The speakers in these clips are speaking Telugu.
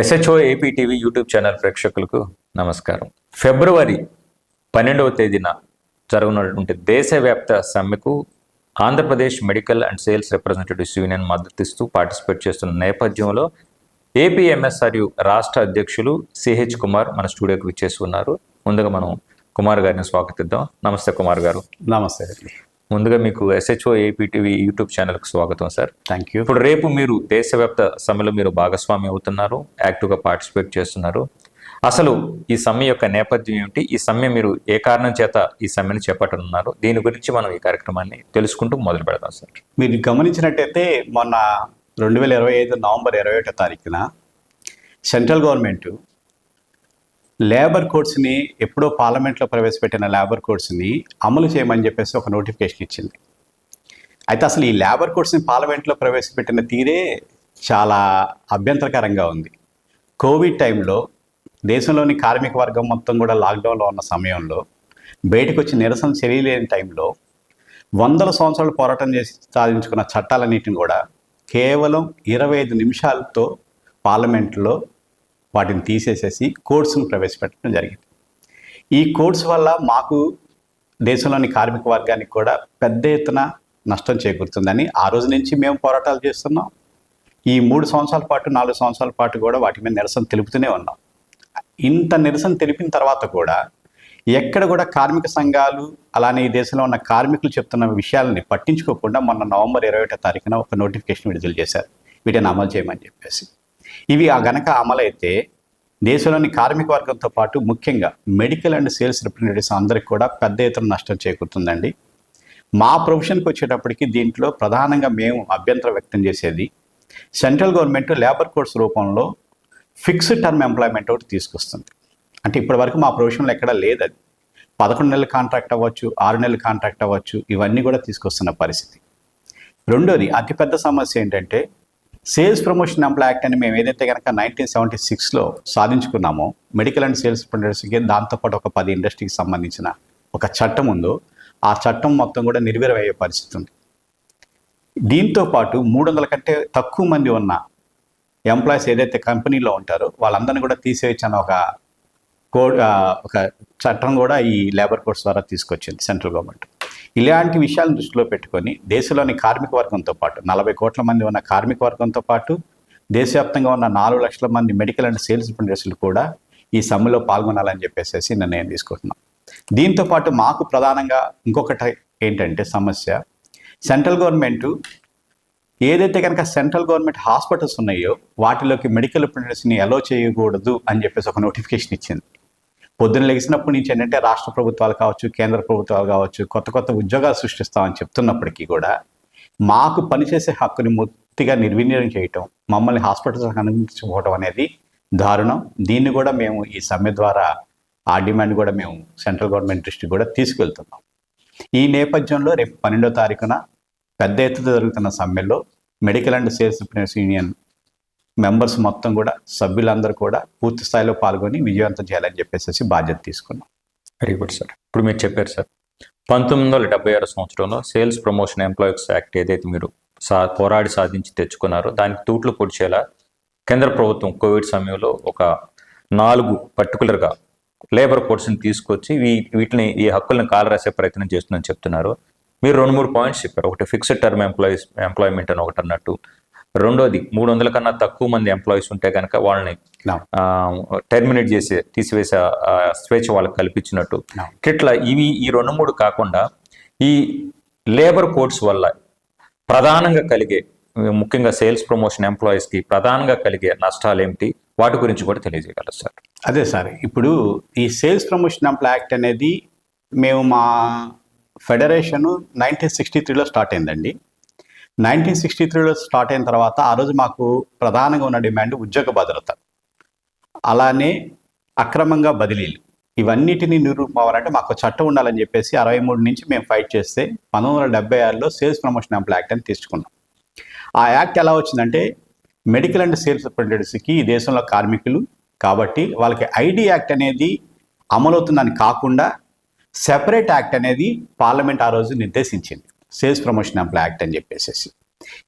SHO AP TV YouTube channel ప్రేక్షకులకు నమస్కారం. ఫిబ్రవరి 12వ తేదీన జరగనున్నటువంటి దేశవ్యాప్త సమ్మెకు Andhra Pradesh medical and sales representatives union మద్దతిస్తూ పార్టిసిపేట్ చేస్తున్న నేపథ్యంలో ఏపీ ఎంఎస్ఆర్యు రాష్ట్ర అధ్యక్షులు సిహెచ్ కుమార్ మన స్టూడియోకి విచ్చేసి ఉన్నారు. ముందుగా మనం కుమార్ గారిని స్వాగతిద్దాం. నమస్తే కుమార్ గారు. నమస్తే. ముందుగా మీకు ఎస్హెచ్ఓ ఏపీ టీవీ యూట్యూబ్ ఛానల్కి స్వాగతం సార్. Thank you. ఇప్పుడు రేపు మీరు దేశవ్యాప్త సమ్మెలో మీరు భాగస్వామి అవుతున్నారు, యాక్టివ్గా పార్టిసిపేట్ చేస్తున్నారు. అసలు ఈ సమ్మె యొక్క నేపథ్యం ఏమిటి? ఈ సమ్మె మీరు ఏ కారణం చేత ఈ సమ్మెను చేపట్టనున్నారు? దీని గురించి మనం ఈ కార్యక్రమాన్ని తెలుసుకుంటూ మొదలు పెడదాం సార్. మీరు గమనించినట్టయితే మొన్న 2025 నవంబర్ 21వ తారీఖున సెంట్రల్ గవర్నమెంట్ లేబర్ కోడ్స్ని ఎప్పుడో పార్లమెంట్లో ప్రవేశపెట్టిన లేబర్ కోడ్స్ని అమలు చేయమని చెప్పేసి ఒక నోటిఫికేషన్ ఇచ్చింది. అయితే అసలు ఈ లేబర్ కోడ్స్ని పార్లమెంట్లో ప్రవేశపెట్టిన తీరే చాలా అభ్యంతరకరంగా ఉంది. కోవిడ్ టైంలో దేశంలోని కార్మిక వర్గం మొత్తం కూడా లాక్డౌన్లో ఉన్న సమయంలో బయటకు వచ్చి నిరసన చేయలేని టైంలో వందల సంవత్సరాలు పోరాటం చేసి సాధించుకున్న చట్టాలన్నింటిని కూడా కేవలం 25 నిమిషాలతో పార్లమెంట్లో వాటిని తీసేసేసి కోడ్స్ను ప్రవేశపెట్టడం జరిగింది. ఈ కోడ్స్ వల్ల మాకు దేశంలోని కార్మిక వర్గానికి కూడా పెద్ద ఎత్తున నష్టం చేకూరుతుందని ఆ రోజు నుంచి మేము పోరాటాలు చేస్తున్నాం. ఈ 3 సంవత్సరాల పాటు 4 సంవత్సరాల పాటు కూడా వాటి మీద నిరసన తెలుపుతూనే ఉన్నాం. ఇంత నిరసన తెలిపిన తర్వాత కూడా ఎక్కడ కూడా కార్మిక సంఘాలు అలానే ఈ దేశంలో ఉన్న కార్మికులు చెప్తున్న విషయాలని పట్టించుకోకుండా మొన్న నవంబర్ 21వ తారీఖున ఒక నోటిఫికేషన్ విడుదల చేశారు, వీటిని అమలు చేయమని చెప్పేసి. ఇవి ఆ గనక అమలైతే దేశంలోని కార్మిక వర్గంతో పాటు ముఖ్యంగా మెడికల్ అండ్ సేల్స్ రిప్రజెంటేటివ్స్ అందరికీ కూడా పెద్ద ఎత్తున నష్టం చేకూరుతుందండి. మా ప్రొఫెషన్కి వచ్చేటప్పటికి దీంట్లో ప్రధానంగా మేము అభ్యంతరం వ్యక్తం చేసేది సెంట్రల్ గవర్నమెంట్ లేబర్ కోడ్స్ రూపంలో ఫిక్స్డ్ టర్మ్ ఎంప్లాయ్మెంట్ ఒకటి తీసుకొస్తుంది. అంటే ఇప్పటి వరకు మా ప్రొఫెషన్లో ఎక్కడా లేదు. అది 11 నెలల కాంట్రాక్ట్ అవ్వచ్చు, 6 నెలల కాంట్రాక్ట్ అవ్వచ్చు, ఇవన్నీ కూడా తీసుకొస్తున్న పరిస్థితి. రెండోది అతిపెద్ద సమస్య ఏంటంటే సేల్స్ ప్రమోషన్ ఎంప్లాయ్ యాక్ట్ అని మేము ఏదైతే కనుక 1976లో సాధించుకున్నామో మెడికల్ అండ్ సేల్స్ రిప్రజెంటేటివ్స్కి, దాంతోపాటు ఒక 10 ఇండస్ట్రీకి సంబంధించిన ఒక చట్టం ఉందో ఆ చట్టం మొత్తం కూడా నిర్వీర్యమయ్యే పరిస్థితి ఉంది. దీంతోపాటు 300 కంటే తక్కువ మంది ఉన్న ఎంప్లాయీస్ ఏదైతే కంపెనీలో ఉంటారో వాళ్ళందరినీ కూడా తీసేయచ్చని ఒక చట్టం కూడా ఈ లేబర్ కోడ్స్ ద్వారా తీసుకొచ్చింది సెంట్రల్ గవర్నమెంట్. ఇలాంటి విషయాలను దృష్టిలో పెట్టుకొని దేశంలోని కార్మిక వర్గంతో పాటు 40 కోట్ల మంది ఉన్న కార్మిక వర్గంతో పాటు దేశవ్యాప్తంగా ఉన్న 4 లక్షల మంది మెడికల్ అండ్ సేల్స్ రిప్రజెంటేటివ్స్లు కూడా ఈ సమ్మెలో పాల్గొనాలని చెప్పేసి నిర్ణయం తీసుకుంటున్నాం. దీంతోపాటు మాకు ప్రధానంగా ఇంకొకటి ఏంటంటే సమస్య, సెంట్రల్ గవర్నమెంట్ ఏదైతే కనుక సెంట్రల్ గవర్నమెంట్ హాస్పిటల్స్ ఉన్నాయో వాటిలోకి మెడికల్ రిప్రజెంటేటివ్స్ని అలో చేయకూడదు అని చెప్పేసి ఒక నోటిఫికేషన్ ఇచ్చింది. పొద్దున్న లెగిసినప్పటి నుంచి ఏంటంటే రాష్ట్ర ప్రభుత్వాలు కావచ్చు, కేంద్ర ప్రభుత్వాలు కావచ్చు, కొత్త కొత్త ఉద్యోగాలు సృష్టిస్తామని చెప్తున్నప్పటికీ కూడా మాకు పనిచేసే హక్కుని పూర్తిగా నిర్వీర్యం చేయటం, మమ్మల్ని హాస్పిటల్స్ అనుమతించకపోవడం అనేది దారుణం. దీన్ని కూడా మేము ఈ సమ్మె ద్వారా ఆ డిమాండ్ కూడా మేము సెంట్రల్ గవర్నమెంట్ దృష్టికి కూడా తీసుకెళ్తున్నాం. ఈ నేపథ్యంలో రేపు 12వ తారీఖున పెద్ద ఎత్తున జరుగుతున్న సమ్మెలో medical and sales representatives union members మొత్తం కూడా సభ్యులందరూ కూడా పూర్తి స్థాయిలో పాల్గొని విజయవంతం చేయాలని చెప్పేసి బాధ్యత తీసుకున్నాం. Very good sir. ఇప్పుడు మీరు చెప్పారు సార్ 1976 సంవత్సరంలో సేల్స్ ప్రమోషన్ ఎంప్లాయీస్ యాక్ట్ ఏదైతే మీరు పోరాడి సాధించి తెచ్చుకున్నారో దానికి తూట్లు పొడిచేలా కేంద్ర ప్రభుత్వం కోవిడ్ సమయంలో ఒక 4 పర్టికులర్గా లేబర్ కోడ్స్ని తీసుకొచ్చి వీటిని ఈ హక్కులను కాలరాసే ప్రయత్నం చేస్తుందని చెప్తున్నారు. మీరు 2-3 పాయింట్స్ చెప్పారు. ఒకటి ఫిక్స్డ్ టర్మ్ ఎంప్లాయ్మెంట్ అని ఒకటి అన్నట్టు, రెండోది 300 కన్నా తక్కువ మంది ఎంప్లాయీస్ ఉంటే కనుక వాళ్ళని టెర్మినేట్ చేసి తీసివేసే స్వేచ్ఛ వాళ్ళకి కల్పించినట్టు. ఇట్లా ఈ 2-3 కాకుండా ఈ లేబర్ కోడ్స్ వల్ల ప్రధానంగా కలిగే, ముఖ్యంగా సేల్స్ ప్రమోషన్ ఎంప్లాయీస్కి ప్రధానంగా కలిగే నష్టాలు ఏమిటి, వాటి గురించి కూడా తెలియజేయగలరు సార్. అదే సార్, ఇప్పుడు ఈ సేల్స్ ప్రమోషన్ ఎంప్లాయ్ యాక్ట్ అనేది మేము మా ఫెడరేషన్ 1963లో స్టార్ట్ అయిందండి. 1963లో స్టార్ట్ అయిన తర్వాత ఆ రోజు మాకు ప్రధానంగా ఉన్న డిమాండ్ ఉద్యోగ భద్రత, అలానే అక్రమంగా బదిలీలు, ఇవన్నిటిని నిరూపమావాలంటే మాకు చట్టం ఉండాలని చెప్పేసి 63 నుంచి మేము ఫైట్ చేస్తే 1976లో సేల్స్ ప్రమోషన్ ఎంప్లాయ్ యాక్ట్ అని తీసుకున్నాం. ఆ యాక్ట్ ఎలా వచ్చిందంటే మెడికల్ అండ్ సేల్స్ రిప్రజెంటేటివ్స్కి ఈ దేశంలో కార్మికులు కాబట్టి వాళ్ళకి ఐడి యాక్ట్ అనేది అమలవుతుందని కాకుండా సెపరేట్ యాక్ట్ అనేది పార్లమెంట్ ఆ రోజు నిర్దేశించింది, సేల్స్ ప్రమోషన్ ఎంప్లాయ్ యాక్ట్ అని చెప్పేసి.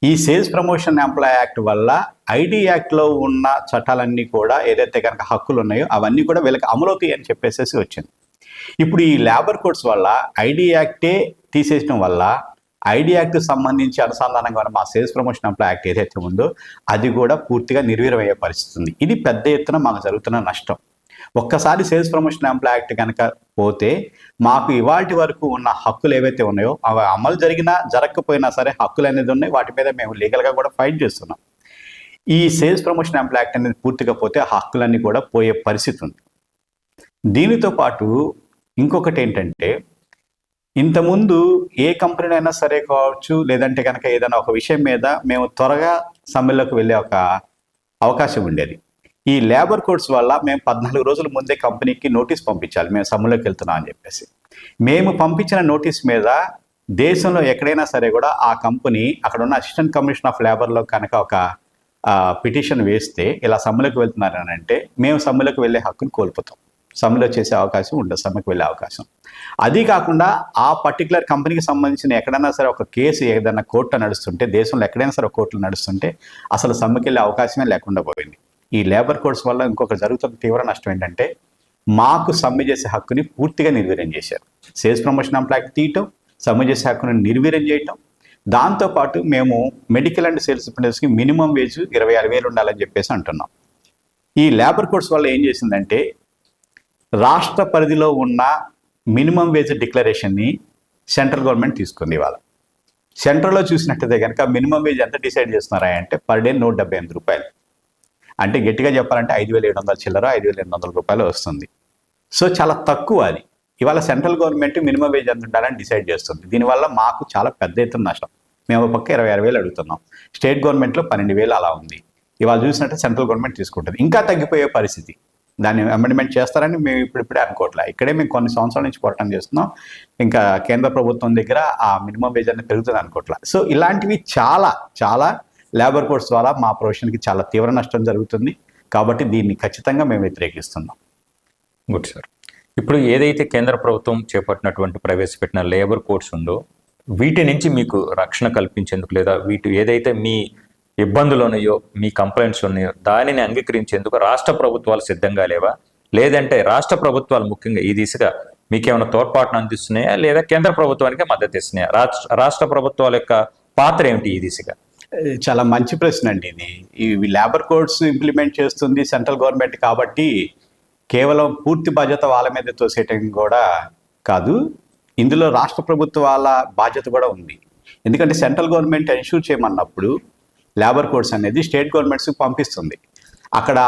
ఈ సేల్స్ ప్రమోషన్ ఎంప్లాయ్ యాక్ట్ వల్ల ఐడి యాక్ట్లో ఉన్న చట్టాలన్నీ కూడా ఏదైతే కనుక హక్కులు ఉన్నాయో అవన్నీ కూడా వీళ్ళకి అమలవుతాయి అని చెప్పేసి వచ్చింది. ఇప్పుడు ఈ లేబర్ కోడ్స్ వల్ల ఐడి యాక్టే తీసేయడం వల్ల ఐడి యాక్ట్ సంబంధించి అనుసంధానంగా ఉన్న మా సేల్స్ ప్రమోషన్ ఎంప్లాయ్ యాక్ట్ ఏదైతే ఉందో అది కూడా పూర్తిగా నిర్వీర్యమయ్యే పరిస్థితి ఉంది. ఇది పెద్ద ఎత్తున మాకు జరుగుతున్న నష్టం. ఒక్కసారి సేల్స్ ప్రమోషన్ ఎంప్లాయ్ యాక్ట్ కనుక పోతే మాకు ఇవాటి వరకు ఉన్న హక్కులు ఏవైతే ఉన్నాయో అవి అమలు జరిగినా జరగకపోయినా సరే హక్కులు అనేది ఉన్నాయి, వాటి మీద మేము లీగల్గా కూడా ఫైట్ చేస్తున్నాం. ఈ సేల్స్ ప్రమోషన్ ఎంప్లాయ్ యాక్ట్ అనేది పూర్తిగా పోతే ఆ హక్కులన్నీ కూడా పోయే పరిస్థితి ఉంది. దీనితో పాటు ఇంకొకటి ఏంటంటే, ఇంతకుముందు ఏ కంపెనీ అయినా సరే కావచ్చు, లేదంటే కనుక ఏదైనా ఒక విషయం మీద మేము త్వరగా సమ్మెలోకి వెళ్ళే ఒక అవకాశం ఉండేది. ఈ లేబర్ కోడ్స్ వల్ల మేము 14 రోజుల ముందే కంపెనీకి నోటీస్ పంపించాలి, మేము సమ్మెలోకి వెళ్తున్నాం అని చెప్పేసి. మేము పంపించిన నోటీస్ మీద దేశంలో ఎక్కడైనా సరే కూడా ఆ కంపెనీ అక్కడ ఉన్న అసిస్టెంట్ కమిషనర్ ఆఫ్ లేబర్లో కనుక ఒక పిటిషన్ వేస్తే ఇలా సమ్మెలోకి వెళ్తున్నారని అంటే మేము సమ్మెలోకి వెళ్ళే హక్కును కోల్పోతాం, సమ్మెలో చేసే అవకాశం ఉండదు, సమ్మెకు వెళ్ళే అవకాశం. అది కాకుండా ఆ పర్టికులర్ కంపెనీకి సంబంధించిన ఎక్కడైనా సరే ఒక కేసు ఏదైనా కోర్టులో నడుస్తుంటే, దేశంలో ఎక్కడైనా సరే కోర్టులో నడుస్తుంటే అసలు సమ్మెకి వెళ్ళే అవకాశమే లేకుండా పోయింది. ఈ లేబర్ కోడ్స్ వల్ల ఇంకొక జరుగుతున్న తీవ్ర నష్టం ఏంటంటే, మాకు సమ్మె చేసే హక్కుని పూర్తిగా నిర్వీర్యం చేశారు. సేల్స్ ప్రమోషన్ ఎంప్లాయ్ తీయటం, సమ్మె చేసే హక్కుని నిర్వీర్యం చేయటం, దాంతోపాటు మేము మెడికల్ అండ్ సేల్స్ రిప్రజెంటేటివ్స్కి మినిమం వేజ్ 26,000 ఉండాలని చెప్పేసి అంటున్నాం. ఈ లేబర్ కోడ్స్ వల్ల ఏం చేసిందంటే, రాష్ట్ర పరిధిలో ఉన్న మినిమం వేజ్ డిక్లరేషన్ని సెంట్రల్ గవర్నమెంట్ తీసుకుంది. ఇవాళ సెంట్రల్లో చూసినట్టయితే కనుక మినిమం వేజ్ ఎంత డిసైడ్ చేస్తున్నారా అంటే పర్ డే 178 రూపాయలు. అంటే గట్టిగా చెప్పాలంటే 5,700 చిల్లర 5,800 రూపాయలు వస్తుంది. సో చాలా తక్కువ అది. ఇవాళ సెంట్రల్ గవర్నమెంట్ మినిమం వేజ్ ఎంత ఉండాలని డిసైడ్ చేస్తుంది. దీనివల్ల మాకు చాలా పెద్ద ఎత్తున నష్టం. మేము పక్క 26,000 అడుగుతున్నాం, స్టేట్ గవర్నమెంట్లో 12,000 అలా ఉంది. ఇవాళ చూసినట్టు సెంట్రల్ గవర్నమెంట్ తీసుకుంటుంది. ఇంకా తగ్గిపోయే పరిస్థితి. దాన్ని అమెండ్మెంట్ చేస్తారని మేము ఇప్పుడిప్పుడే అనుకోవట్లే. ఇక్కడే మేము కొన్ని సంవత్సరాల నుంచి పోరాటం చేస్తున్నాం. ఇంకా కేంద్ర ప్రభుత్వం దగ్గర ఆ మినిమం వేజ్ అనేది పెరుగుతుంది అనుకోవట్లే. సో ఇలాంటివి చాలా చాలా లేబర్ కోడ్స్ ద్వారా మా ప్రొఫెషన్కి చాలా తీవ్ర నష్టం జరుగుతుంది. కాబట్టి దీన్ని ఖచ్చితంగా మేము వ్యతిరేకిస్తున్నాం. Good sir. ఇప్పుడు ఏదైతే కేంద్ర ప్రభుత్వం చేపట్టినటువంటి ప్రవేశపెట్టిన లేబర్ కోడ్స్ ఉందో వీటి నుంచి మీకు రక్షణ కల్పించేందుకు, లేదా వీటి ఏదైతే మీ ఇబ్బందులు ఉన్నాయో, మీ కంప్లైంట్స్ ఉన్నాయో దానిని అంగీకరించేందుకు రాష్ట్ర ప్రభుత్వాలు సిద్ధంగా లేవా? లేదంటే రాష్ట్ర ప్రభుత్వాలు ముఖ్యంగా ఈ దిశగా మీకేమైనా తోడ్పాటును అందిస్తున్నాయా, లేదా కేంద్ర ప్రభుత్వానికి మద్దతు ఇస్తున్నాయా? రాష్ట్ర ప్రభుత్వాల యొక్క పాత్ర ఏమిటి ఈ దిశగా? చాలా మంచి ప్రశ్న అండి ఇది. ఈ లేబర్ కోడ్స్ ఇంప్లిమెంట్ చేస్తుంది సెంట్రల్ గవర్నమెంట్ కాబట్టి కేవలం పూర్తి బాధ్యత వాళ్ళ మీద తోసేయటం కూడా కాదు, ఇందులో రాష్ట్ర ప్రభుత్వాల బాధ్యత కూడా ఉంది. ఎందుకంటే సెంట్రల్ గవర్నమెంట్ ఎన్ష్యూర్ చేయమన్నప్పుడు లేబర్ కోడ్స్ అనేది స్టేట్ గవర్నమెంట్స్కి పంపిస్తుంది. అక్కడ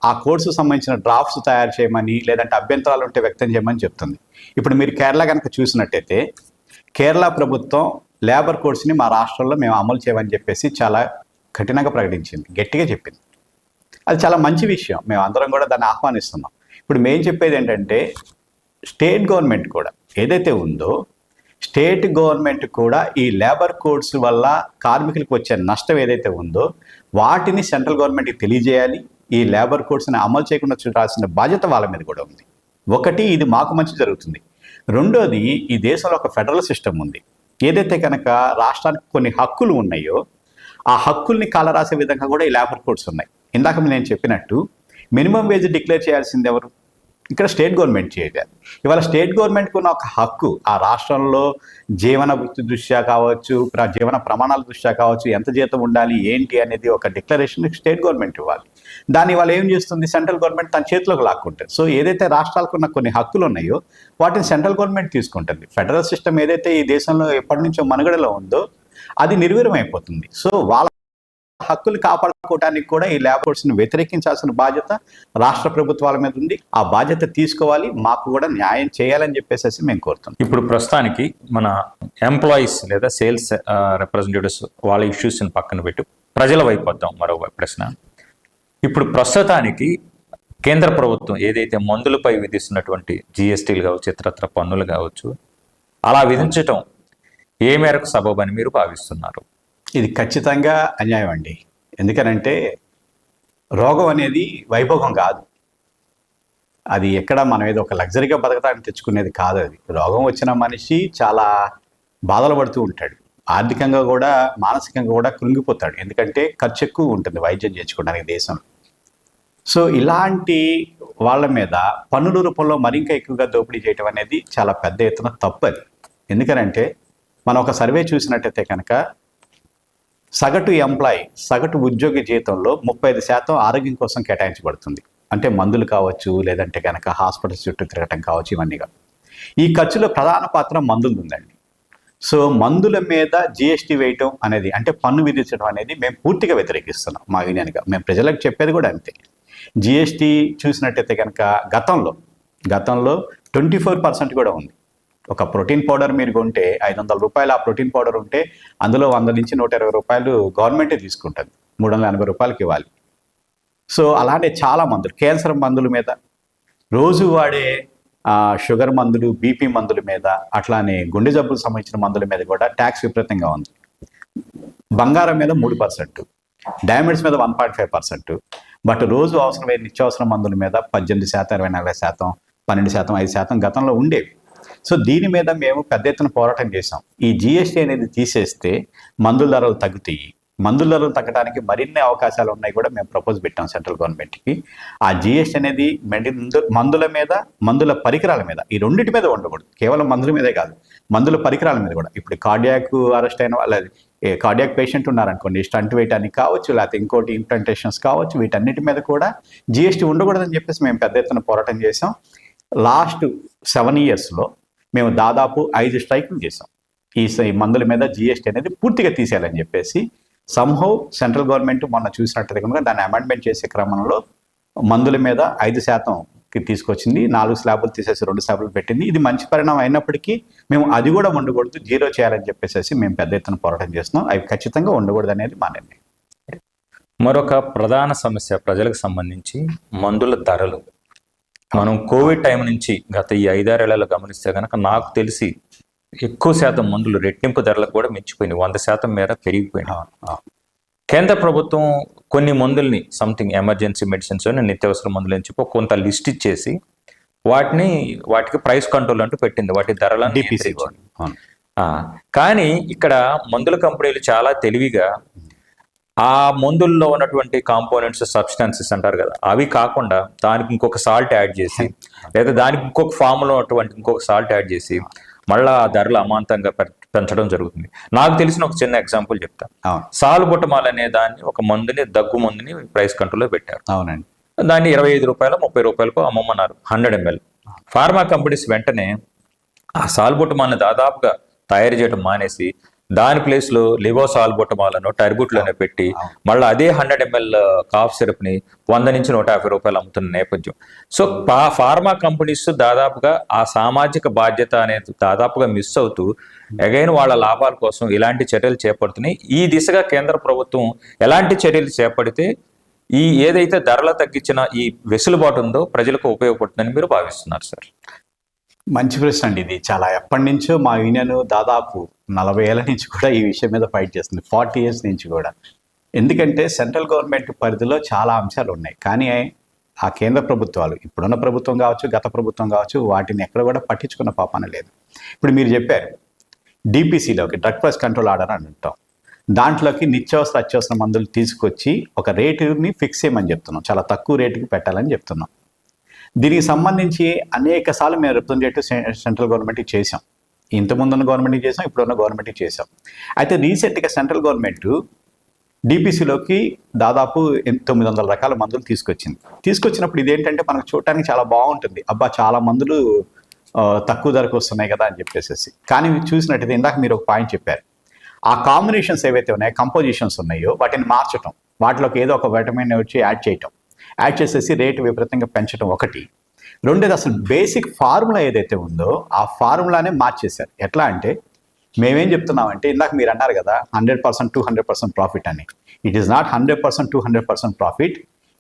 ఆ కోడ్స్ సంబంధించిన డ్రాఫ్ట్స్ తయారు చేయమని, లేదంటే అభ్యంతరాలు ఉంటే వ్యక్తం చేయమని చెప్తుంది. ఇప్పుడు మీరు కేరళ కనుక చూసినట్టయితే కేరళ ప్రభుత్వం లేబర్ కోడ్స్ని మా రాష్ట్రంలో మేము అమలు చేయమని చెప్పేసి చాలా కఠినంగా ప్రకటించింది, గట్టిగా చెప్పింది. అది చాలా మంచి విషయం, మేము అందరం కూడా దాన్ని ఆహ్వానిస్తున్నాం. ఇప్పుడు మేము చెప్పేది ఏంటంటే, స్టేట్ గవర్నమెంట్ కూడా ఏదైతే ఉందో స్టేట్ గవర్నమెంట్ కూడా ఈ లేబర్ కోడ్స్ వల్ల కార్మికులకు వచ్చే నష్టం ఏదైతే ఉందో వాటిని సెంట్రల్ గవర్నమెంట్కి తెలియజేయాలి. ఈ లేబర్ కోడ్స్ని అమలు చేయకుండా చూడాల్సిన బాధ్యత వాళ్ళ మీద కూడా ఉంది. ఒకటి, ఇది మాకు మంచి జరుగుతుంది. రెండోది, ఈ దేశంలో ఒక ఫెడరల్ సిస్టమ్ ఉంది. ఏదైతే కనుక రాష్ట్రానికి కొన్ని హక్కులు ఉన్నాయో ఆ హక్కుల్ని కాలరాసే విధంగా కూడా ఈ లేబర్ కోడ్స్ ఉన్నాయి. ఇందాక నేను చెప్పినట్టు మినిమం వేజ్ డిక్లేర్ చేయాల్సింది ఎవరు? ఇక్కడ స్టేట్ గవర్నమెంట్ చేయాలి. ఇవాళ స్టేట్ గవర్నమెంట్కి ఉన్న ఒక హక్కు ఆ రాష్ట్రంలో జీవన వృత్తి దృష్ట్యా కావచ్చు, జీవన ప్రమాణాల దృష్ట్యా కావచ్చు, ఎంత జీతం ఉండాలి ఏంటి అనేది ఒక డిక్లరేషన్ స్టేట్ గవర్నమెంట్ ఇవ్వాలి. దాన్ని ఇవాళ ఏం చేస్తుంది సెంట్రల్ గవర్నమెంట్ తన చేతిలోకి లాక్కుంటుంది. సో ఏదైతే రాష్ట్రాలకు ఉన్న కొన్ని హక్కులు ఉన్నాయో వాటిని సెంట్రల్ గవర్నమెంట్ తీసుకుంటుంది. ఫెడరల్ సిస్టమ్ ఏదైతే ఈ దేశంలో ఎప్పటి నుంచో మనుగడలో ఉందో అది నిర్వీర్యం అయిపోతుంది. సో వాళ్ళ హక్కులు కాపాడుకోవడానికి కూడా ఈ లేబర్ కోడ్స్ని వ్యతిరేకించాల్సిన బాధ్యత రాష్ట్ర ప్రభుత్వాల మీద ఉంది. ఆ బాధ్యత తీసుకోవాలి, మాకు కూడా న్యాయం చేయాలని చెప్పేసి మేము కోరుతున్నాం. ఇప్పుడు ప్రస్తుతానికి మన ఎంప్లాయీస్ లేదా సేల్స్ రిప్రజెంటేటివ్స్ వాళ్ళ ఇష్యూస్ని పక్కన పెట్టి ప్రజల వైపు వద్దాం. మరో ప్రశ్న, ఇప్పుడు ప్రస్తుతానికి కేంద్ర ప్రభుత్వం ఏదైతే మందులపై విధిస్తున్నటువంటి జిఎస్టీలు కావచ్చు, ఇతరత్ర పన్నులు కావచ్చు, అలా విధించటం ఏ మేరకు సబబని మీరు భావిస్తున్నారు? ఇది ఖచ్చితంగా అన్యాయం అండి. ఎందుకనంటే రోగం అనేది వైభోగం కాదు, అది ఎక్కడ మనం ఏదో ఒక లగ్జరీగా బతకడానికి తెచ్చుకునేది కాదు. అది రోగం వచ్చిన మనిషి చాలా బాధలు పడుతూ ఉంటాడు. ఆర్థికంగా కూడా మానసికంగా కూడా కృంగిపోతాడు. ఎందుకంటే ఖర్చు ఎక్కువ ఉంటుంది వైద్యం చేయించుకోవడానికి దేశంలో. సో ఇలాంటి వాళ్ళ మీద పన్నుల రూపంలో మరింక ఎక్కువగా దోపిడీ చేయడం అనేది చాలా పెద్ద ఎత్తున తప్పు అది. ఎందుకనంటే మనం ఒక సర్వే చూసినట్టయితే కనుక సగటు ఎంప్లాయీ, సగటు ఉద్యోగి జీతంలో 35% ఆరోగ్యం కోసం కేటాయించబడుతుంది. అంటే మందులు కావచ్చు, లేదంటే కనుక హాస్పిటల్స్ చుట్టూ తిరగటం కావచ్చు, ఇవన్నీగా. ఈ ఖర్చులో ప్రధాన పాత్ర మందులు ఉందండి. సో మందుల మీద జిఎస్టీ వేయటం అనేది, అంటే పన్ను విధించడం అనేది మేము పూర్తిగా వ్యతిరేకిస్తున్నాం మా యూనియన్గా. మేము ప్రజలకు చెప్పేది కూడా అంతే. జిఎస్టీ చూసినట్టయితే కనుక గతంలో 24% కూడా ఉంది. ఒక ప్రోటీన్ పౌడర్ మీరు కొంటే 500 రూపాయలు ఆ ప్రోటీన్ పౌడర్ ఉంటే అందులో 100 నుంచి 120 రూపాయలు గవర్నమెంటే తీసుకుంటుంది. 380 రూపాయలకి ఇవ్వాలి. సో అలానే చాలా మందులు, క్యాన్సర్ మందుల మీద, రోజు వాడే షుగర్ మందులు, బీపీ మందుల మీద, అట్లానే గుండె జబ్బులకు సంబంధించిన మందుల మీద కూడా ట్యాక్స్ విపరీతంగా ఉంది. బంగారం మీద 3%, డైమండ్స్ మీద 1.5%. బట్ రోజు అవసరమైన నిత్యావసర మందుల మీద 18%, 24%, 12%, 5% గతంలో ఉండేవి. సో దీని మీద మేము పెద్ద ఎత్తున పోరాటం చేసాం. ఈ జిఎస్టీ అనేది తీసేస్తే మందుల ధరలు తగ్గుతాయి. మందుల ధరలు తగ్గడానికి మరిన్ని అవకాశాలు ఉన్నాయి కూడా మేము ప్రపోజ్ పెట్టాం సెంట్రల్ గవర్నమెంట్కి. ఆ జిఎస్టీ అనేది మందుల మీద, మందుల పరికరాల మీద, ఈ రెండింటి మీద ఉండకూడదు. కేవలం మందుల మీదే కాదు, మందుల పరికరాల మీద కూడా. ఇప్పుడు కార్డియాక్ అరెస్ట్ అయిన వాళ్ళ, కార్డియాక్ పేషెంట్ ఉన్నారనుకోండి, స్టంట్ వేయటానికి కావచ్చు, లేకపోతే ఇంకోటి ఇంప్లాంటేషన్స్ కావచ్చు, వీటన్నిటి మీద కూడా జిఎస్టీ ఉండకూడదని చెప్పేసి మేము పెద్ద ఎత్తున పోరాటం చేసాం. లాస్ట్ 7 yearsలో మేము దాదాపు 5 స్ట్రైకులు చేసాం. ఈ మందుల మీద జిఎస్టీ అనేది పూర్తిగా తీసేయాలని చెప్పేసి. సంహౌ సెంట్రల్ గవర్నమెంట్ మొన్న చూసినట్టు కనుక దాన్ని అమెండ్మెంట్ చేసే క్రమంలో మందుల మీద 5%కి తీసుకొచ్చింది. 4 స్లాబులు తీసేసి 2 స్లాబులు పెట్టింది. ఇది మంచి పరిణామం అయినప్పటికీ మేము అది కూడా ఉండకూడదు, 0 చేయాలని చెప్పేసి మేము పెద్ద ఎత్తున పోరాటం చేస్తున్నాం. అవి ఖచ్చితంగా ఉండకూడదు అనేది మా నిర్ణయం. మరొక ప్రధాన సమస్య ప్రజలకు సంబంధించి మందుల ధరలు. మనం కోవిడ్ టైం నుంచి గత ఈ 5-6 ఏళ్లలో గమనిస్తే కనుక నాకు తెలిసి ఎక్కువ శాతం మందులు రెట్టింపు ధరలకు కూడా మించిపోయినాయి. 100% మేర పెరిగిపోయినాయి. కేంద్ర ప్రభుత్వం కొన్ని మందుల్ని, సంథింగ్ ఎమర్జెన్సీ మెడిసిన్స్, నిత్యావసర మందులు అని చెప్పి కొంత లిస్ట్ ఇచ్చేసి వాటికి ప్రైస్ కంట్రోల్ అంటూ పెట్టింది. వాటి ధరలను కానీ ఇక్కడ మందుల కంపెనీలు చాలా తెలివిగా ఆ మందుల్లో ఉన్నటువంటి కాంపోనెంట్స్, సబ్స్టాన్సెస్ అంటారు కదా, అవి కాకుండా దానికి ఇంకొక సాల్ట్ యాడ్ చేసి, లేదా దానికి ఇంకొక ఫామ్లో ఉన్నటువంటి ఇంకొక సాల్ట్ యాడ్ చేసి మళ్ళీ ఆ ధరలు అమాంతంగా పెంచడం జరుగుతుంది. నాకు తెలిసిన ఒక చిన్న ఎగ్జాంపుల్ చెప్తా. సాల్బుటమాల్ అనే దాన్ని, ఒక మందుని, దగ్గు మందుని ప్రైస్ కంట్రోల్లో పెట్టారు. అవునండి. దాన్ని 25 రూపాయలు, 30 రూపాయలకు అమ్మమన్నారు 100 ml. ఫార్మా కంపెనీస్ వెంటనే ఆ సాల్బుటమాల్ని దాదాపుగా తయారు చేయడం మానేసి దాని ప్లేస్లో లివోసాల్బుటమాలను టర్బుట్లోనే పెట్టి మళ్ళీ అదే 100 ml కాఫ్ సిరప్ని 100 నుంచి 150 రూపాయలు అమ్ముతున్న నేపథ్యం. సో ఫార్మా కంపెనీస్ దాదాపుగా ఆ సామాజిక బాధ్యత అనేది దాదాపుగా మిస్ అవుతూ అగైన్ వాళ్ళ లాభాల కోసం ఇలాంటి చర్యలు చేపడుతున్నాయి. ఈ దిశగా కేంద్ర ప్రభుత్వం ఎలాంటి చర్యలు చేపడితే ఈ ఏదైతే ధరలు తగ్గించిన ఈ వెసులుబాటు ఉందో ప్రజలకు ఉపయోగపడుతుందని మీరు భావిస్తున్నారు సార్? మంచి ప్రశ్న అండి. ఇది చాలా ఎప్పటి నుంచో మా యూనియన్ దాదాపు 40 ఏళ్ల నుంచి కూడా ఈ విషయం మీద ఫైట్ చేస్తుంది, 40 years నుంచి కూడా. ఎందుకంటే సెంట్రల్ గవర్నమెంట్ పరిధిలో చాలా అంశాలు ఉన్నాయి, కానీ ఆ కేంద్ర ప్రభుత్వాలు, ఇప్పుడున్న ప్రభుత్వం కావచ్చు, గత ప్రభుత్వం కావచ్చు, వాటిని ఎక్కడ కూడా పట్టించుకున్న పాపాన లేదు. ఇప్పుడు మీరు చెప్పారు డిపిసిలోకి, డ్రగ్ ప్రైస్ కంట్రోల్ ఆర్డర్ అని అంటాం, దాంట్లోకి నిత్యావసర అత్యవసర మందులు తీసుకొచ్చి ఒక రేటుని ఫిక్స్ చేయమని చెప్తున్నాం, చాలా తక్కువ రేటుకి పెట్టాలని చెప్తున్నాం. దీనికి సంబంధించి అనేక సార్లు మేము రిప్రజెంటేటివ్ సెంట్రల్ గవర్నమెంట్కి చేసాం. ఇంతకుముందున్న గవర్నమెంట్కి చేసాం, ఇప్పుడున్న గవర్నమెంట్కి చేసాం. అయితే రీసెంట్గా సెంట్రల్ గవర్నమెంట్ డిపిసిలోకి దాదాపు 900 రకాల మందులు తీసుకొచ్చినప్పుడు ఇదేంటంటే మనకు చూడటానికి చాలా బాగుంటుంది, అబ్బా చాలా మందులు తక్కువ ధరకు వస్తున్నాయి కదా అని చెప్పేసి. కానీ చూసినట్టయితే ఇందాక మీరు ఒక పాయింట్ చెప్పారు, ఆ కాంబినేషన్స్ ఏవైతే ఉన్నాయో, కంపోజిషన్స్ ఉన్నాయో వాటిని మార్చడం, వాటిలోకి ఏదో ఒక విటమిన్ వచ్చి యాడ్ చేసేసి రేటు విపరీతంగా పెంచడం ఒకటి. రెండోది, అసలు బేసిక్ ఫార్ములా ఏదైతే ఉందో ఆ ఫార్ములానే మార్చేశారు. ఎట్లా అంటే మేమేం చెప్తున్నామంటే, ఇందాక మీరు అన్నారు కదా 100% to 100% ప్రాఫిట్ అని. It is not 100% to 100% profit,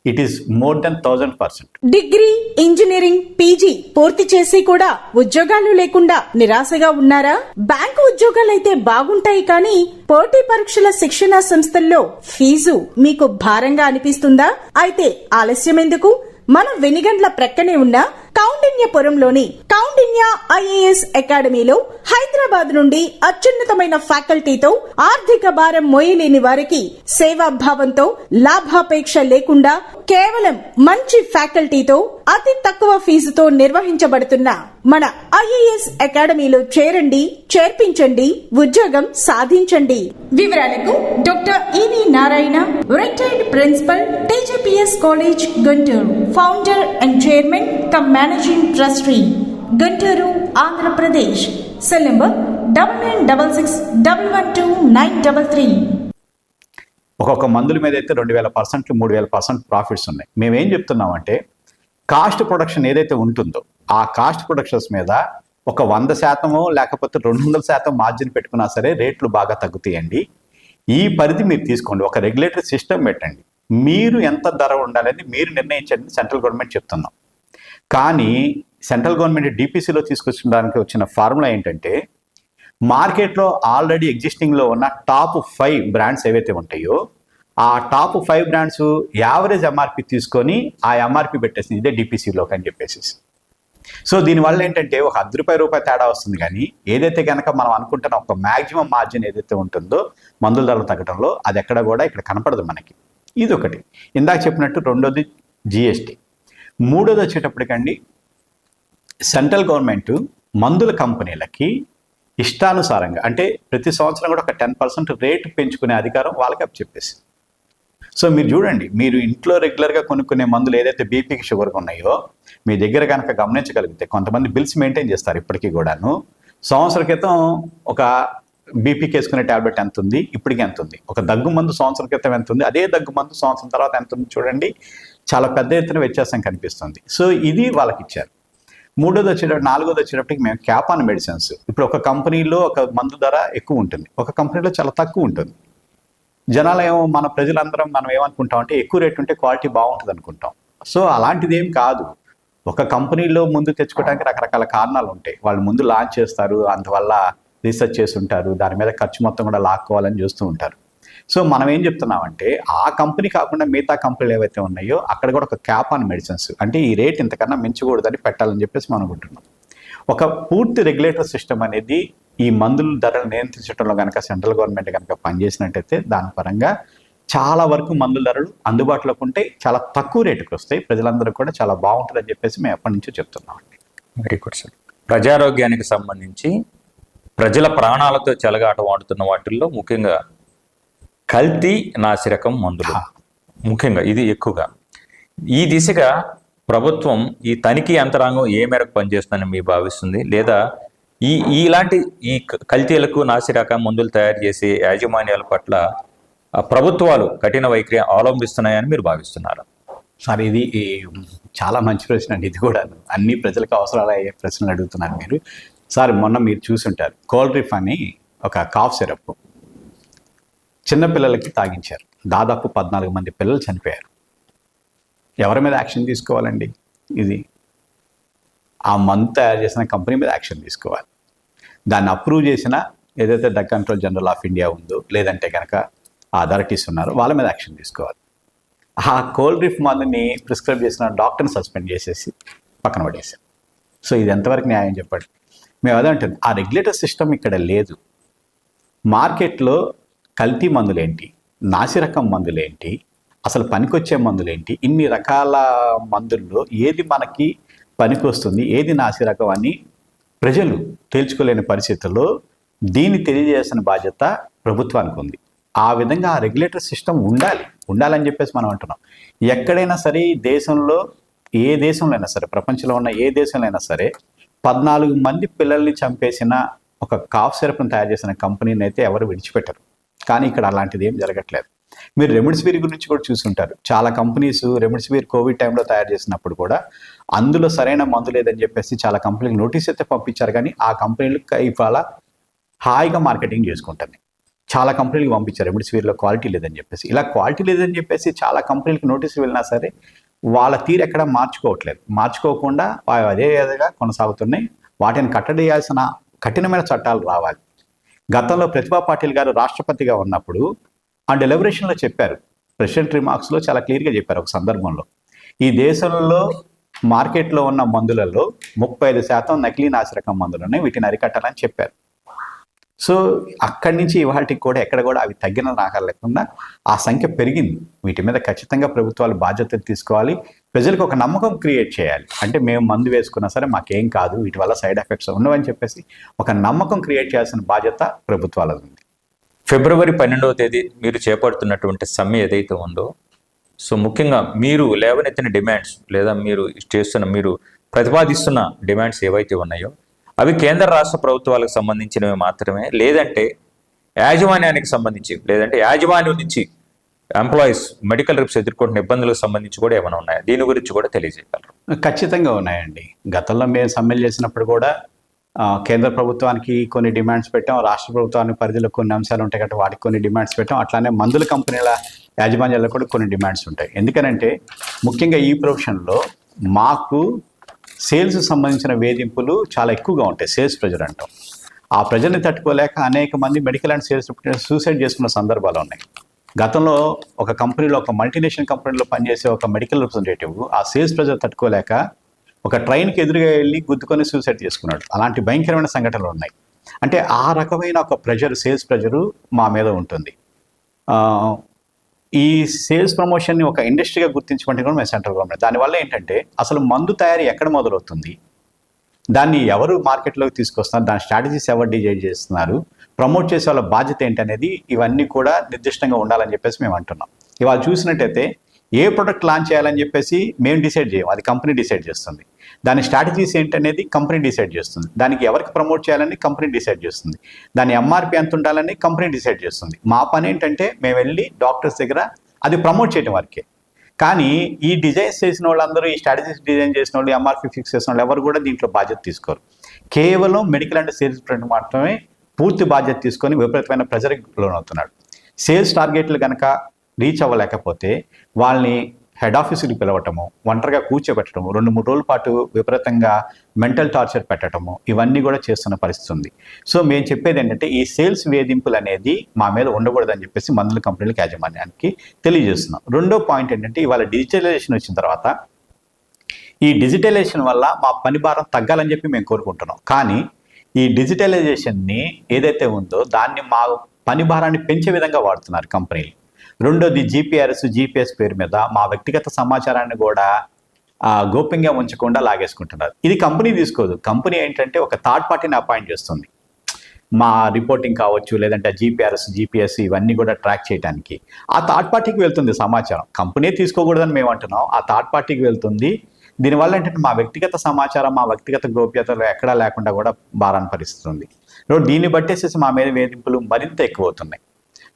it is more than 1000%. Degree, engineering, PG పూర్తి చేసి కూడా ఉద్యోగాలు లేకుండా నిరాశగా ఉన్నారా? బ్యాంకు ఉద్యోగాలైతే బాగుంటాయి, కానీ పోటీ పరీక్షల శిక్షణా సంస్థల్లో ఫీజు మీకు భారంగా అనిపిస్తుందా? అయితే ఆలస్యం ఎందుకు? మన వెనిగండ్ల ప్రక్కనే ఉన్న కౌండిన్యపురంలోని కౌండిన్య ఐఏఎస్ అకాడమీలో హైదరాబాద్ నుండి అత్యున్నతమైన ఫ్యాకల్టీతో ఆర్థిక భారం మోయలేని వారికి సేవాభావంతో లాభాపేక్ష లేకుండా కేవలం మంచి ఫ్యాకల్టీతో అతి తక్కువ ఫీజుతో నిర్వహించబడుతున్న మన ఐఏఎస్ అకాడమీలో చేరండి, చేర్పించండి, ఉద్యోగం సాధించండి. వివరాలకు doctor EV Narayana, retired principal, TGPS college, Guntur, founder and chairman cum managing trustee, Guntur, Andhra Pradesh. Cell number 9966112933. ఒక్కొక్క మందుల మీద అయితే 2000%, 3000% ప్రాఫిట్స్ ఉన్నాయి. మేమేం చెప్తున్నామంటే కాస్ట్ ప్రొడక్షన్ ఏదైతే ఉంటుందో ఆ కాస్ట్ ప్రొడక్షన్స్ మీద ఒక 100% లేకపోతే 200% మార్జిన్ పెట్టుకున్నా సరే రేట్లు బాగా తగ్గుతాయండి. ఈ పరిధి మీరు తీసుకోండి, ఒక రెగ్యులేటరీ సిస్టమ్ పెట్టండి, మీరు ఎంత ధర ఉండాలని మీరు నిర్ణయించండి. సెంట్రల్ గవర్నమెంట్ చెప్తున్నాం. కానీ సెంట్రల్ గవర్నమెంట్ డిపిసిలో తీసుకొచ్చడానికి వచ్చిన ఫార్ములా ఏంటంటే మార్కెట్లో ఆల్రెడీ ఎగ్జిస్టింగ్లో ఉన్న టాప్ 5 బ్రాండ్స్ ఏవైతే ఉంటాయో ఆ టాప్ 5 బ్రాండ్స్ యావరేజ్ ఎంఆర్పి తీసుకొని ఆ ఎంఆర్పి పెట్టేసింది, ఇదే డిపిసిలోకి అని చెప్పేసి. సో దీనివల్ల ఏంటంటే ఒక ₹10 తేడా వస్తుంది. కానీ ఏదైతే కనుక మనం అనుకుంటున్న ఒక మ్యాక్సిమం మార్జిన్ ఏదైతే ఉంటుందో మందుల ధరలు తగ్గడంలో అది ఎక్కడ కూడా ఇక్కడ కనపడదు మనకి. ఇది ఒకటి. ఇందాక చెప్పినట్టు రెండోది జిఎస్టీ. మూడోది వచ్చేటప్పటికండి సెంట్రల్ గవర్నమెంట్ మందుల కంపెనీలకి ఇష్టానుసారంగా అంటే ప్రతి సంవత్సరం కూడా ఒక 10% రేటు పెంచుకునే అధికారం వాళ్ళకి అప్పచెప్పేసి. సో మీరు చూడండి, మీరు ఇంట్లో రెగ్యులర్గా కొనుక్కునే మందులు ఏదైతే బీపీకి షుగర్కి ఉన్నాయో మీ దగ్గర కనుక గమనించగలిగితే కొంతమంది బిల్స్ మెయింటైన్ చేస్తారు ఇప్పటికీ కూడాను. సంవత్సరం క్రితం ఒక బీపీకి వేసుకునే ట్యాబ్లెట్ ఎంత ఉంది, ఇప్పటికి ఎంత ఉంది, ఒక దగ్గు మందు సంవత్సరం క్రితం ఎంత ఉంది, అదే దగ్గు మందు సంవత్సరం తర్వాత ఎంత ఉంది చూడండి, చాలా పెద్ద ఎత్తున వ్యత్యాసం కనిపిస్తుంది. సో ఇది వాళ్ళకి ఇచ్చారు. నాలుగోది వచ్చేటప్పటికి మేము క్యాప్ ఆన్ మెడిసిన్స్. ఇప్పుడు ఒక కంపెనీలో ఒక మందు ధర ఎక్కువ ఉంటుంది, ఒక కంపెనీలో చాలా తక్కువ ఉంటుంది. జనాలు మన ప్రజలందరం మనం ఏమనుకుంటాం అంటే ఎక్కువ రేట్ ఉంటే క్వాలిటీ బాగుంటుంది అనుకుంటాం. సో అలాంటిది ఏం కాదు. ఒక కంపెనీలో ముందు తెచ్చుకోవడానికి రకరకాల కారణాలు ఉంటాయి. వాళ్ళు ముందు లాంచ్ చేస్తారు, అందువల్ల రీసెర్చ్ చేసి ఉంటారు, దాని మీద ఖర్చు మొత్తం కూడా లాక్కోవాలని చూస్తూ ఉంటారు. సో మనం ఏం చెప్తున్నామంటే ఆ కంపెనీ కాకుండా మిగతా కంపెనీలు ఏవైతే ఉన్నాయో అక్కడ కూడా ఒక క్యాప్ ఆన్ మెడిసిన్స్ అంటే ఈ రేట్ ఇంతకన్నా మించకూడదని పెట్టాలని చెప్పేసి మనం అనుకుంటున్నాం. ఒక పూర్తి రెగ్యులేటరీ సిస్టమ్ అనేది ఈ మందుల ధరలు నియంత్రించడంలో కనుక సెంట్రల్ గవర్నమెంట్ కనుక పనిచేసినట్టయితే దాని పరంగా చాలా వరకు మందుల ధరలు అందుబాటులోకి ఉంటాయి, చాలా తక్కువ రేటుకి వస్తాయి, ప్రజలందరూ కూడా చాలా బాగుంటుందని చెప్పేసి మేము ఎప్పటి నుంచో చెప్తున్నామండి. Very good sir. ప్రజారోగ్యానికి సంబంధించి ప్రజల ప్రాణాలతో చెలగాట వాడుతున్న వాటిల్లో ముఖ్యంగా కల్తీ నాసిరకం మందులు, ముఖ్యంగా ఇది ఎక్కువగా ఈ దిశగా ప్రభుత్వం ఈ తనిఖీ యంత్రాంగం ఏ మేరకు పనిచేస్తుందని మీరు భావిస్తుంది? లేదా ఇలాంటి ఈ కల్తీలకు నాసిరకం మందులు తయారు చేసే యాజమాన్యాల పట్ల ప్రభుత్వాలు కఠిన వైఖరి అవలంబిస్తున్నాయని మీరు భావిస్తున్నారా? సార్ ఇది చాలా మంచి ప్రశ్న అండి. ఇది కూడా అన్ని ప్రజలకు అవసరాలు అయ్యే ప్రశ్నలు అడుగుతున్నారు మీరు. సార్ మొన్న మీరు చూసుంటారు, కోల్డ్రిఫ్ అని ఒక కాఫ్ సిరప్ చిన్నపిల్లలకి తాగించారు. దాదాపు 14 మంది పిల్లలు చనిపోయారు. ఎవరి మీద యాక్షన్ తీసుకోవాలండి? ఇది ఆ మందు తయారు చేసిన కంపెనీ మీద యాక్షన్ తీసుకోవాలి. దాన్ని అప్రూవ్ చేసిన ఏదైతే drug control general of India ఉందో లేదంటే కనుక ఆ అథారిటీస్ ఉన్నారో వాళ్ళ మీద యాక్షన్ తీసుకోవాలి. ఆ కోల్డ్రిఫ్ మందుని ప్రిస్క్రైబ్ చేసిన డాక్టర్ని సస్పెండ్ చేసేసి పక్కన పడేసాం. సో ఇది ఎంతవరకు న్యాయం చెప్పండి? మేము అదే అంటుంది, ఆ రెగ్యులేటర్ సిస్టమ్ ఇక్కడ లేదు. మార్కెట్లో కల్తీ మందులేంటి, నాసిరకం మందులేంటి, అసలు పనికొచ్చే మందులేంటి, ఇన్ని రకాల మందుల్లో ఏది మనకి పనికొస్తుంది, ఏది నాసిరకం అని ప్రజలు తేల్చుకోలేని పరిస్థితుల్లో దీన్ని తెలియజేసిన బాధ్యత ప్రభుత్వానికి ఉంది. ఆ విధంగా ఆ రెగ్యులేటరీ సిస్టమ్ ఉండాలని చెప్పేసి మనం అంటున్నాం. ఎక్కడైనా సరే దేశంలో ఏ దేశంలో అయినా సరే, ప్రపంచంలో ఉన్న ఏ దేశంలో అయినా సరే 14 మంది పిల్లల్ని చంపేసిన ఒక కాఫ్ సిరప్ని తయారు చేసిన కంపెనీని అయితే ఎవరు విడిచిపెట్టరు. కానీ ఇక్కడ అలాంటిది ఏం జరగట్లేదు. మీరు రెమిడిసివిర్ గురించి కూడా చూసుంటారు. చాలా కంపెనీస్ రెమిడిసివిర్ కోవిడ్ టైంలో తయారు చేసినప్పుడు కూడా అందులో సరైన మందు లేదని చెప్పేసి చాలా కంపెనీలకు నోటీస్ అయితే పంపించారు. కానీ ఆ కంపెనీలు ఇవాళ హాయిగా మార్కెటింగ్ చేసుకుంటాయి. చాలా కంపెనీలకు పంపించారు రెమిడిసివిర్లో క్వాలిటీ లేదని చెప్పేసి. ఇలా క్వాలిటీ లేదని చెప్పేసి చాలా కంపెనీలకు నోటీసులు వెళ్ళినా సరే వాళ్ళ తీరు ఎక్కడ మార్చుకోకుండా అదే విధంగా కొనసాగుతున్నాయి. వాటిని కట్టడియాల్సిన కఠినమైన చట్టాలు రావాలి. గతంలో ప్రతిభా పాటిల్ గారు రాష్ట్రపతిగా ఉన్నప్పుడు ఆ డెలిబరేషన్లో చెప్పారు, ప్రెసిడెంట్ రిమార్క్స్లో చాలా క్లియర్గా చెప్పారు. ఒక సందర్భంలో ఈ దేశంలో మార్కెట్లో ఉన్న మందులలో 35% నకిలీ నాసిరకం మందులు వీటిని అరికట్టాలని చెప్పారు. సో అక్కడి నుంచి ఇవాళకి కూడా ఎక్కడ కూడా అవి తగ్గిన నాకాలు లేకుండా ఆ సంఖ్య పెరిగింది. వీటి మీద ఖచ్చితంగా ప్రభుత్వాలు బాధ్యతలు తీసుకోవాలి, ప్రజలకు ఒక నమ్మకం క్రియేట్ చేయాలి. అంటే మేము మందు వేసుకున్నా సరే మాకేం కాదు, వీటి వల్ల సైడ్ ఎఫెక్ట్స్ ఉండవని చెప్పేసి ఒక నమ్మకం క్రియేట్ చేయాల్సిన బాధ్యత ప్రభుత్వాలది ఉంది. ఫిబ్రవరి 12వ తేదీ మీరు చేపడుతున్నటువంటి సమ్మె ఏదైతే ఉందో, సో ముఖ్యంగా మీరు లేవనెత్తిన డిమాండ్స్ లేదా మీరు ప్రతిపాదిస్తున్న డిమాండ్స్ ఏవైతే ఉన్నాయో అవి కేంద్ర రాష్ట్ర ప్రభుత్వాలకు సంబంధించినవి మాత్రమే, లేదంటే యాజమాన్యానికి సంబంధించి, లేదంటే యాజమాన్యం నుంచి ఎంప్లాయీస్ మెడికల్ రిప్స్ ఎదుర్కొంటున్న ఇబ్బందులకు సంబంధించి కూడా ఏమైనా ఉన్నాయా? దీని గురించి కూడా తెలియజేయగలరు? ఖచ్చితంగా ఉన్నాయండి. గతంలో మేము సమ్మెలు చేసినప్పుడు కూడా కేంద్ర ప్రభుత్వానికి కొన్ని డిమాండ్స్ పెట్టాం, రాష్ట్ర ప్రభుత్వానికి పరిధిలో కొన్ని అంశాలు ఉంటాయి కాబట్టి వాటికి కొన్ని డిమాండ్స్ పెట్టాం. అట్లానే మందుల కంపెనీల యాజమాన్యాల్లో కూడా కొన్ని డిమాండ్స్ ఉంటాయి. ఎందుకనంటే ముఖ్యంగా ఈ ప్రొఫెషన్లో మాకు సేల్స్ సంబంధించిన వేధింపులు చాలా ఎక్కువగా ఉంటాయి. సేల్స్ ప్రెజర్ అంటాం. ఆ ప్రెజర్ని తట్టుకోలేక అనేక మంది మెడికల్ అండ్ సేల్స్ సూసైడ్ చేసుకున్న సందర్భాలు ఉన్నాయి. గతంలో ఒక కంపెనీలో, ఒక మల్టీనేషనల్ కంపెనీలో పనిచేసే ఒక మెడికల్ రిప్రజెంటేటివ్ ఆ సేల్స్ ప్రెజర్ తట్టుకోలేక ఒక ట్రైన్కి ఎదురుగా వెళ్ళి గుద్దుకొని సూసైడ్ చేసుకున్నాడు. అలాంటి భయంకరమైన సంఘటనలు ఉన్నాయి. అంటే ఆ రకమైన ఒక ప్రెజర్, సేల్స్ ప్రెజరు మా మీద ఉంటుంది. ఈ సేల్స్ ప్రమోషన్ని ఒక ఇండస్ట్రీగా గుర్తించమంటే కూడా మేము సెంట్రల్ గవర్నమెంట్. దానివల్ల ఏంటంటే అసలు మందు తయారీ ఎక్కడ మొదలవుతుంది, దాన్ని ఎవరు మార్కెట్లోకి తీసుకొస్తున్నారు, దాని స్ట్రాటజీస్ ఎవరు డిజైన్ చేస్తున్నారు, ప్రమోట్ చేసే వాళ్ళ బాధ్యత ఏంటనేది ఇవన్నీ కూడా నిర్దిష్టంగా ఉండాలని చెప్పేసి మేము అంటున్నాం. ఇవాళ చూసినట్టయితే ఏ ప్రొడక్ట్ లాంచ్ చేయాలని చెప్పేసి మేము డిసైడ్ చేయం, అది కంపెనీ డిసైడ్ చేస్తుంది. దాని స్ట్రాటజీస్ ఏంటనేది కంపెనీ డిసైడ్ చేస్తుంది. దానికి ఎవరికి ప్రమోట్ చేయాలని కంపెనీ డిసైడ్ చేస్తుంది. దాని ఎంఆర్పి ఎంత ఉండాలని కంపెనీ డిసైడ్ చేస్తుంది. మా పని ఏంటంటే మేము వెళ్ళి డాక్టర్స్ దగ్గర అది ప్రమోట్ చేయడం వరకే. కానీ ఈ డిజైన్స్ చేసిన వాళ్ళందరూ, ఈ స్ట్రాటజీస్ డిజైన్ చేసిన వాళ్ళు, ఎంఆర్పి ఫిక్స్ చేసిన వాళ్ళు ఎవరు కూడా దీంట్లో బాధ్యత తీసుకోరు. కేవలం మెడికల్ అండ్ సేల్స్ ప్రెసిడెంట్ మాత్రమే పూర్తి బాధ్యత తీసుకొని విపరీతమైన ప్రెజర్కి లోనవుతున్నాడు. సేల్స్ టార్గెట్లు కనుక రీచ్ అవ్వలేకపోతే వాళ్ళని హెడ్ ఆఫీసుకి పిలవటము, ఒంటరిగా కూర్చోబెట్టడము, 2-3 రోజుల పాటు విపరీతంగా మెంటల్ టార్చర్ పెట్టడము, ఇవన్నీ కూడా చేస్తున్న పరిస్థితి ఉంది. సో మేము చెప్పేది ఏంటంటే ఈ సేల్స్ వేధింపులు అనేది మా మీద ఉండకూడదని చెప్పేసి మందుల కంపెనీలకు యాజమాన్యానికి తెలియజేస్తున్నాం. రెండో పాయింట్ ఏంటంటే ఇవాళ డిజిటలైజేషన్ వచ్చిన తర్వాత ఈ డిజిటలైజేషన్ వల్ల మా పని భారం తగ్గాలని చెప్పి మేము కోరుకుంటున్నాం. కానీ ఈ డిజిటలైజేషన్ని ఏదైతే ఉందో దాన్ని మా పని భారాన్ని పెంచే విధంగా వాడుతున్నారు కంపెనీలు. రెండోది జీపీఎస్ పేరు మీద మా వ్యక్తిగత సమాచారాన్ని కూడా గోప్యంగా ఉంచకుండా లాగేసుకుంటున్నారు. ఇది కంపెనీ తీసుకోదు. కంపెనీ ఏంటంటే ఒక థర్డ్ పార్టీని అపాయింట్ చేస్తుంది. మా రిపోర్టింగ్ కావచ్చు, లేదంటే జీపీఎస్ ఇవన్నీ కూడా ట్రాక్ చేయడానికి ఆ థర్డ్ పార్టీకి వెళ్తుంది సమాచారం. కంపెనీ తీసుకోకూడదని మేము అంటున్నాం, ఆ థర్డ్ పార్టీకి వెళ్తుంది. దీనివల్ల ఏంటంటే మా వ్యక్తిగత సమాచారం, మా వ్యక్తిగత గోప్యతలు ఎక్కడా లేకుండా కూడా భారాన్ని పరిస్థితుంది. దీన్ని బట్టేసేసి మా మీద వేధింపులు మరింత ఎక్కువ అవుతున్నాయి.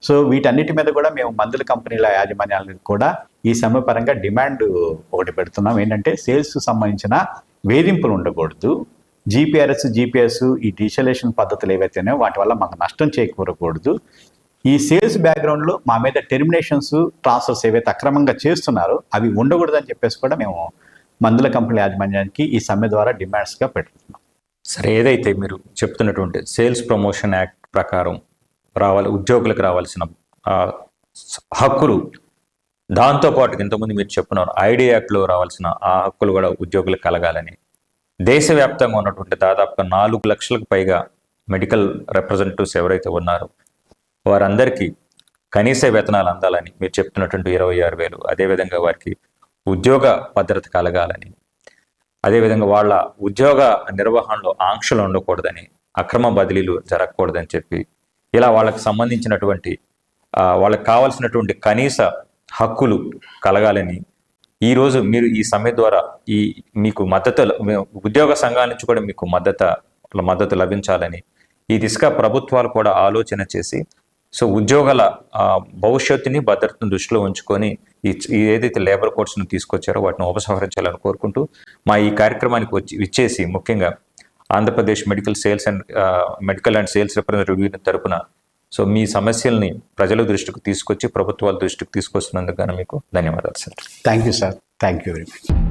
సో వీటన్నిటి మీద కూడా మేము మందుల కంపెనీల యాజమాన్యాలకు కూడా ఈ సమ్మె పరంగా డిమాండ్ ఒకటి పెడుతున్నాం. ఏంటంటే సేల్స్ సంబంధించిన వేధింపులు ఉండకూడదు. జీపీఎస్ ఈ డిజిటలైజేషన్ పద్ధతులు ఏవైతేనో వాటి వల్ల మాకు నష్టం చేకూరకూడదు. ఈ సేల్స్ బ్యాక్గ్రౌండ్లో మా మీద టెర్మినేషన్స్, ట్రాన్స్ఫర్స్ ఏవైతే అక్రమంగా చేస్తున్నారో అవి ఉండకూడదని చెప్పేసి కూడా మేము మందుల కంపెనీల యాజమాన్యానికి ఈ సమ్మె ద్వారా డిమాండ్స్గా పెడుతున్నాం. సరే, ఏదైతే మీరు చెప్తున్నటువంటి సేల్స్ ప్రమోషన్ యాక్ట్ ప్రకారం ఉద్యోగులకు రావాల్సిన హక్కులు, దాంతోపాటు ఇంతకుముందు మీరు చెప్పున్నారు ఐడి యాక్ట్లో రావాల్సిన ఆ హక్కులు కూడా ఉద్యోగులకు కలగాలని, దేశవ్యాప్తంగా ఉన్నటువంటి దాదాపుగా 4 లక్షలకు పైగా మెడికల్ రిప్రజెంటేటివ్స్ ఎవరైతే ఉన్నారో వారందరికీ కనీస వేతనాలు అందాలని మీరు చెప్తున్నటువంటి 26,000, అదేవిధంగా వారికి ఉద్యోగ భద్రత కలగాలని, అదేవిధంగా వాళ్ళ ఉద్యోగ నిర్వహణలో ఆంక్షలు ఉండకూడదని, అక్రమ బదిలీలు జరగకూడదని చెప్పి ఇలా వాళ్ళకి సంబంధించినటువంటి వాళ్ళకి కావాల్సినటువంటి కనీస హక్కులు కలగాలని ఈరోజు మీరు ఈ సమ్మె ద్వారా మీకు మద్దతు, ఉద్యోగ సంఘాల నుంచి కూడా మీకు మద్దతు లభించాలని ఈ దిశగా ప్రభుత్వాలు కూడా ఆలోచన చేసి సో ఉద్యోగాల భవిష్యత్తుని, భద్రతను దృష్టిలో ఉంచుకొని ఏదైతే లేబర్ కోడ్స్ను తీసుకొచ్చారో వాటిని ఉపసంహరించాలని కోరుకుంటూ మా ఈ కార్యక్రమానికి విచ్చేసి ముఖ్యంగా Andhra Pradesh medical and sales representative తరపున సో మీ సమస్యల్ని ప్రజల దృష్టికి తీసుకొచ్చి ప్రభుత్వాల దృష్టికి తీసుకొస్తున్నందుకు గాను మీకు ధన్యవాదాలు sir. Thank you sir. Thank you very much.